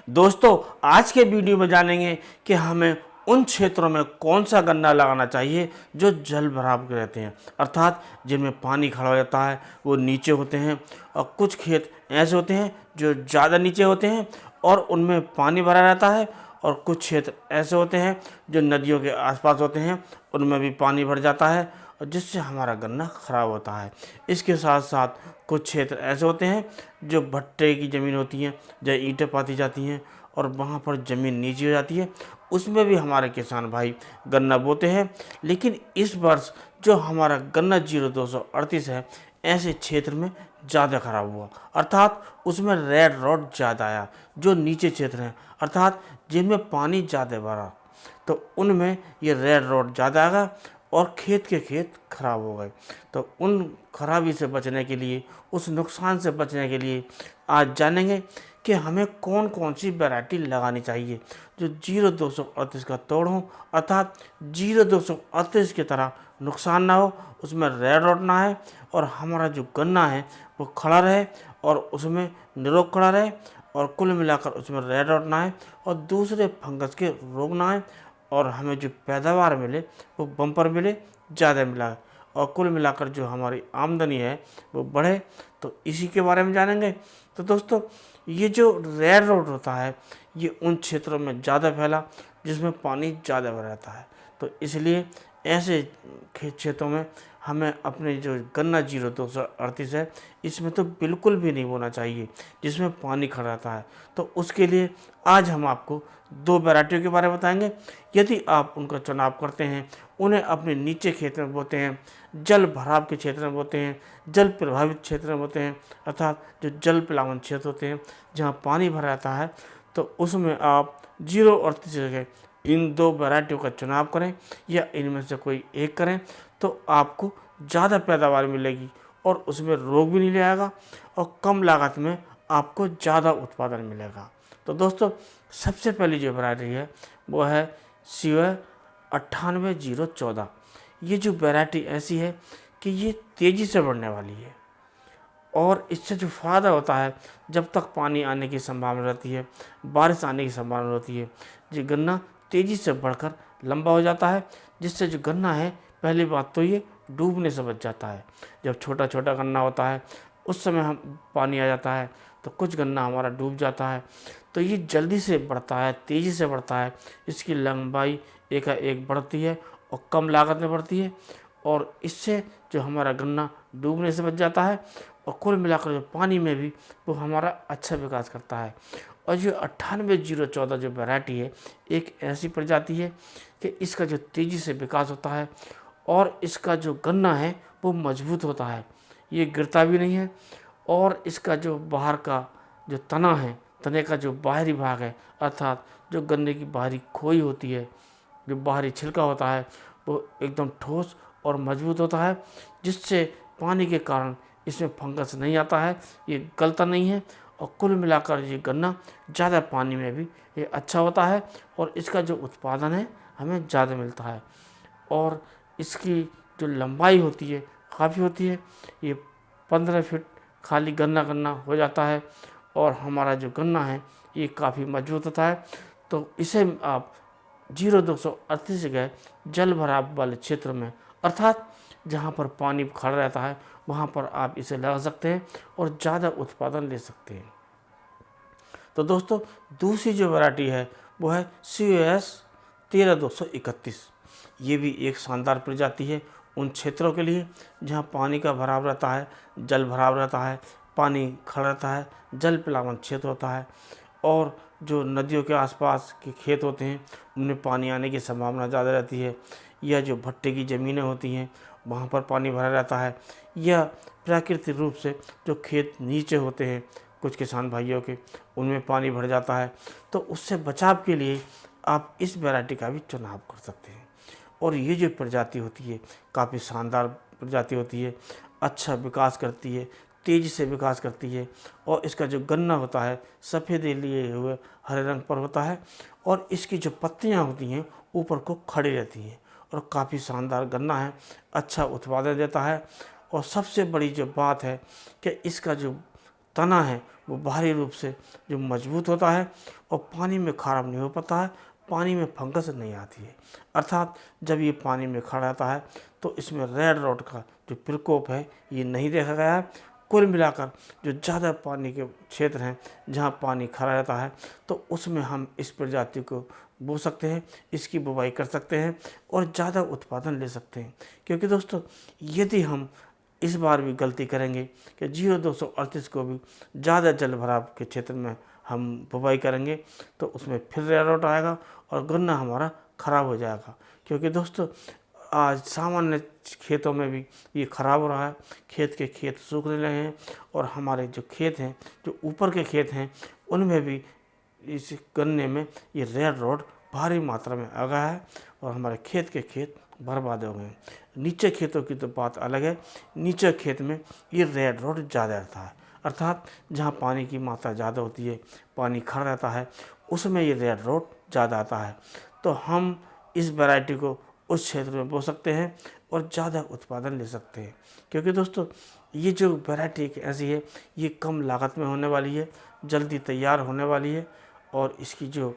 दोस्तों, आज के वीडियो में जानेंगे कि हमें उन क्षेत्रों में कौन सा गन्ना लगाना चाहिए जो जल भराव के रहते हैं, अर्थात जिनमें पानी खड़ा हो जाता है, वो नीचे होते हैं। और कुछ खेत ऐसे होते हैं जो ज़्यादा नीचे होते हैं और उनमें पानी भरा रहता है, और कुछ क्षेत्र ऐसे होते हैं जो नदियों के आसपास होते हैं, उनमें भी पानी भर जाता है और जिससे हमारा गन्ना खराब होता है। इसके साथ साथ कुछ क्षेत्र ऐसे होते हैं जो भट्टे की ज़मीन होती हैं, जहाँ ईंटें पाती जाती हैं और वहाँ पर ज़मीन नीची हो जाती है, उसमें भी हमारे किसान भाई गन्ना बोते हैं। लेकिन इस वर्ष जो हमारा गन्ना 0238 है, ऐसे क्षेत्र में ज़्यादा खराब हुआ, अर्थात उसमें रेड रॉट ज़्यादा आया। जो नीचे क्षेत्र हैं, अर्थात जिनमें पानी ज़्यादा भरा, तो उनमें ये रेड रॉट ज़्यादा आ गया और खेत के खेत खराब हो गए। तो उन खराबी से बचने के लिए, उस नुकसान से बचने के लिए आज जानेंगे कि हमें कौन कौन सी वैरायटी लगानी चाहिए जो 0238 का तोड़ हो, अर्थात 0238 की तरह नुकसान ना हो, उसमें रेड रॉट ना है और हमारा जो गन्ना है वो खड़ा रहे और उसमें निरोग खड़ा रहे, और कुल मिलाकर उसमें रेड रॉट ना है और दूसरे फंगस के रोग ना आए, और हमें जो पैदावार मिले वो बम्पर मिले, ज़्यादा मिला, और कुल मिलाकर जो हमारी आमदनी है वो बढ़े। तो इसी के बारे में जानेंगे। तो दोस्तों, ये जो रेड रोड होता है, ये उन क्षेत्रों में ज़्यादा फैला जिसमें पानी ज़्यादा भरा रहता है। तो इसलिए ऐसे खेत क्षेत्रों में हमें अपने जो गन्ना 0238 है, इसमें तो बिल्कुल भी नहीं बोना चाहिए जिसमें पानी खड़ा रहता है। तो उसके लिए आज हम आपको दो वैरायटियों के बारे में बताएंगे। यदि आप उनका चुनाव करते हैं, उन्हें अपने नीचे खेत में बोते हैं, जल भराव के क्षेत्र में बोते हैं, जल प्रभावित क्षेत्र में बोते हैं, अर्थात जो जल प्लावन क्षेत्र होते हैं जहाँ पानी भरा रहता है, तो उसमें आप 038 जगह इन दो वैरायटियों का चुनाव करें या इनमें से कोई एक करें, तो आपको ज़्यादा पैदावार मिलेगी और उसमें रोग भी नहीं ले आएगा और कम लागत में आपको ज़्यादा उत्पादन मिलेगा। तो दोस्तों, सबसे पहली जो वैरायटी है वो है CY 98-014। ये जो वैरायटी ऐसी है कि ये तेज़ी से बढ़ने वाली है और इससे जो फ़ायदा होता है, जब तक पानी आने की संभावना रहती है, बारिश आने की संभावना होती है, ये गन्ना तेज़ी से बढ़कर लंबा हो जाता है, जिससे जो गन्ना है, पहली बात तो ये डूबने से बच जाता है। जब छोटा छोटा गन्ना होता है उस समय हम पानी आ जाता है तो कुछ गन्ना हमारा डूब जाता है। तो ये जल्दी से बढ़ता है, तेज़ी से बढ़ता है, इसकी लंबाई एकाएक बढ़ती है और कम लागत में बढ़ती है, और इससे जो हमारा गन्ना डूबने से बच जाता है और कुल मिलाकर जो पानी में भी वो हमारा अच्छा विकास करता है। और जो 98-014 जो वैरायटी है, एक ऐसी प्रजाति है कि इसका जो तेज़ी से विकास होता है और इसका जो गन्ना है वो मजबूत होता है, ये गिरता भी नहीं है, और इसका जो बाहर का जो तना है, तने का जो बाहरी भाग है, अर्थात जो गन्ने की बाहरी खोई होती है, जो बाहरी छिलका होता है, वो एकदम ठोस और मजबूत होता है, जिससे पानी के कारण इसमें फंगस नहीं आता है, ये गलता नहीं है, और कुल मिलाकर ये गन्ना ज़्यादा पानी में भी ये अच्छा होता है और इसका जो उत्पादन है हमें ज़्यादा मिलता है। और इसकी जो लंबाई होती है काफ़ी होती है, ये 15 फीट खाली गन्ना गन्ना हो जाता है और हमारा जो गन्ना है ये काफ़ी मजबूत होता है। तो इसे आप 0238 जगह जल भराव वाले क्षेत्र में, अर्थात जहाँ पर पानी खड़ा रहता है, वहाँ पर आप इसे लगा सकते हैं और ज़्यादा उत्पादन ले सकते हैं। तो दोस्तों, दूसरी जो वैरायटी है वो है COS 13231। ये भी एक शानदार प्रजाति है उन क्षेत्रों के लिए जहाँ पानी का भराव रहता है, जल भराव रहता है, पानी खड़ा रहता है, जल प्लावन क्षेत्र होता है, और जो नदियों के आसपास के खेत होते हैं उनमें पानी आने की संभावना ज़्यादा रहती है, या जो भट्टे की ज़मीनें होती हैं वहाँ पर पानी भरा रहता है, या प्राकृतिक रूप से जो खेत नीचे होते हैं कुछ किसान भाइयों के, उनमें पानी भर जाता है। तो उससे बचाव के लिए आप इस वैरायटी का भी चुनाव कर सकते हैं। और ये जो प्रजाति होती है काफ़ी शानदार प्रजाति होती है, अच्छा विकास करती है, तेज़ी से विकास करती है, और इसका जो गन्ना होता है सफ़ेद लिए हुए हरे रंग पर होता है, और इसकी जो पत्तियाँ होती हैं ऊपर को खड़ी रहती हैं, और काफ़ी शानदार गन्ना है, अच्छा उत्पादन देता है। और सबसे बड़ी जो बात है कि इसका जो तना है वो बाहरी रूप से जो मजबूत होता है और पानी में ख़राब नहीं हो पाता है, पानी में फंगस नहीं आती है। अर्थात जब ये पानी में खड़ा रहता है तो इसमें रेड रॉट का जो प्रकोप है ये नहीं देखा गया है। कुल मिलाकर जो ज़्यादा पानी के क्षेत्र हैं जहाँ पानी खड़ा रहता है तो उसमें हम इस प्रजाति को बो सकते हैं, इसकी बुवाई कर सकते हैं और ज़्यादा उत्पादन ले सकते हैं। क्योंकि दोस्तों यदि हम इस बार भी गलती करेंगे कि 0238 को भी ज़्यादा जल भराव के क्षेत्र में हम बुवाई करेंगे तो उसमें फिर रेड रॉट आएगा और गन्ना हमारा ख़राब हो जाएगा। क्योंकि दोस्तों आज सामान्य खेतों में भी ये ख़राब हो रहा है, खेत सूखने लगे हैं और हमारे जो खेत हैं, जो ऊपर के खेत हैं, उनमें भी इस गन्ने में ये रेड रॉट भारी मात्रा में आ गया है और हमारे खेत बर्बाद हो गए हैं। नीचे खेतों की तो बात अलग है, नीचे खेत में ये रेड रॉट ज़्यादा रहता है। अर्थात जहाँ पानी की मात्रा ज़्यादा होती है, पानी खड़ा रहता है, उसमें ये रेड रॉट ज़्यादा आता है। तो हम इस वैरायटी को उस क्षेत्र में बो सकते हैं और ज़्यादा उत्पादन ले सकते हैं। क्योंकि दोस्तों ये जो वैरायटी एक ऐसी है, ये कम लागत में होने वाली है, जल्दी तैयार होने वाली है और इसकी जो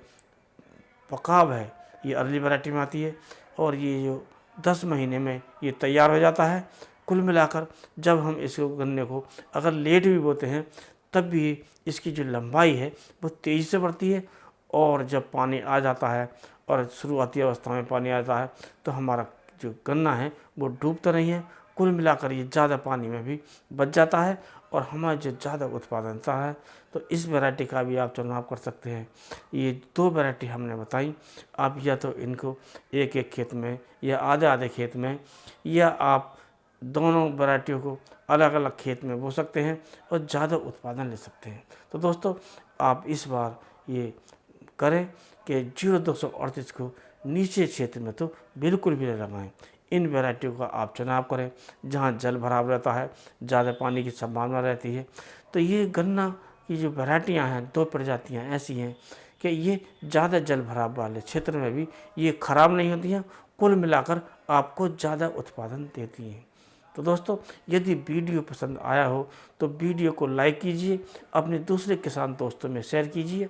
पकाव है ये अर्ली वैरायटी में आती है और ये जो 10 महीने में ये तैयार हो जाता है। कुल मिलाकर जब हम इस गन्ने को अगर लेट भी बोते हैं तब भी इसकी जो लंबाई है वो तेज़ी से बढ़ती है और जब पानी आ जाता है और शुरुआती अवस्था में पानी आता है तो हमारा जो गन्ना है वो डूबता नहीं है। कुल मिलाकर ये ज़्यादा पानी में भी बच जाता है और हमारा जो ज़्यादा उत्पादनता है तो इस वैरायटी का भी आप चुनाव कर सकते हैं। ये 2 वैरायटी हमने बताई, आप या तो इनको एक एक खेत में या आधे आधे खेत में या आप दोनों वैरायटियों को अलग अलग खेत में बो सकते हैं और ज़्यादा उत्पादन ले सकते हैं। तो दोस्तों आप इस बार ये करें कि 0238 को नीचे क्षेत्र में तो बिल्कुल भी न लगाएं। इन वैरायटियों का आप चुनाव करें जहां जल भराव रहता है, ज़्यादा पानी की संभावना रहती है। तो ये गन्ना की जो वैरायटियां हैं, 2 प्रजातियां ऐसी हैं कि ये ज़्यादा जल भराव वाले क्षेत्र में भी ये ख़राब नहीं होती हैं, कुल मिलाकर आपको ज़्यादा उत्पादन देती हैं। तो दोस्तों यदि वीडियो पसंद आया हो तो वीडियो को लाइक कीजिए, अपने दूसरे किसान दोस्तों में शेयर कीजिए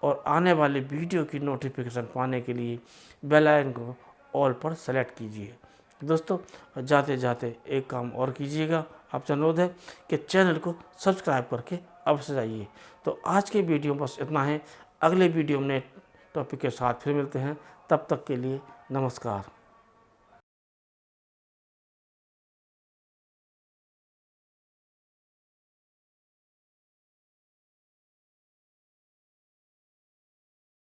और आने वाले वीडियो की नोटिफिकेशन पाने के लिए बेल आइकन को ऑल पर सेलेक्ट कीजिए। दोस्तों जाते जाते एक काम और कीजिएगा, आपसे अनुरोध है कि चैनल को सब्सक्राइब करके अवश्य जाइए। तो आज के वीडियो में बस इतना है, अगले वीडियो में टॉपिक के साथ फिर मिलते हैं, तब तक के लिए नमस्कार।